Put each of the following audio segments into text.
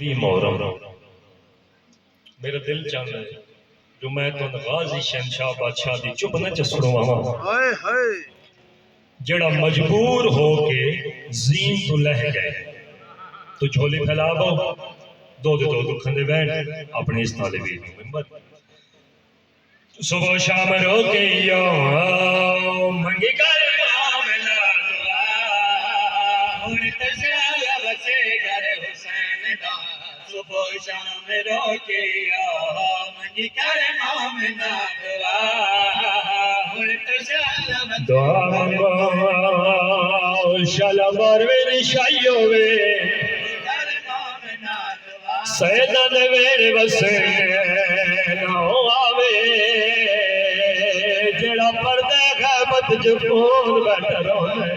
20 محرم میرا دل چاہتا ہے جو میں تو غازی شہنشاہ بادشاہ دی چپ نہ چسڑوں جڑا مجبور ہو کے زین تو لہ گئے تو جھولی پھیلاو دو کھندے بین اپنے اس طالبی ممبر صبح شام رو کے منگی کر معاملہ دعا اور تشایا بچے گھر حسین دا صبح شام رو کے منگی کر معاملہ دعا اور تشایا بچے دعا شلبار ویری شائیو وے سیدہ دے ویرے وسے ناؤ آوے جڑا پردے غیبت جو کون بیٹھا رونے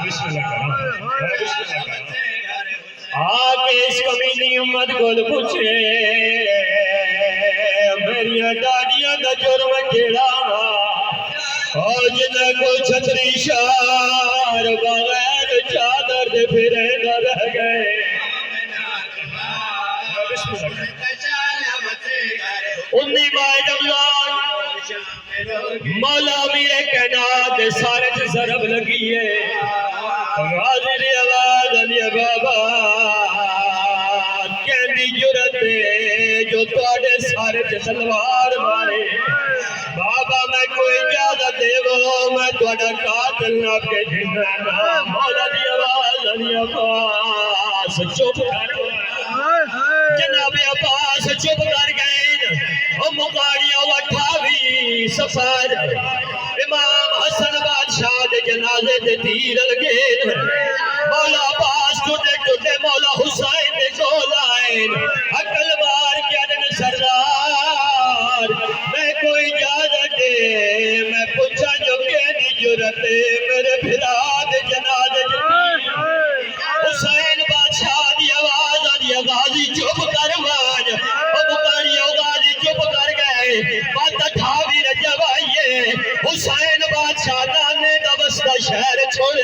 بسم اللہ کرام بسم اللہ کرام آکے اس کمینی امت کو پوچھے میری ڈاڑیاں دا جرم کیڑا اور جنہ کو چھتری شار بغیر چادر دے پھرے نہ رہ گئے انی ماہ رمضان مولا میرے کائنات سارے سے ضرب لگی ہے غازی دی آواز علی بابا کہندی جرت جو تواڈے سارے سے تلوار مارے بابا میں کوئی اجازت دے وہ میں تواڈا قاتل نہ کے جننا مولا دی آواز علی عباس چپ کر جناب عباس چپ کر گئے مقاریاں وٹھاوی سفر امام حسن بادشاہ دے جنازے دے تیر لگے مولا عباس ٹوٹے مولا حسین دے کول آئے عقل مار کے دن سردار میں کوئی اجازت دے میں پوچھا جو کہنی جرت میرے بھرا دے جنازے حسین بادشاہ دی آواز آدھی غازی چپ کر مان بکاریوں غازی چپ کر گئے بات ٹھاوی رجب آئیے حسین بادشاہ نانے دا بستہ شہر چھوڑے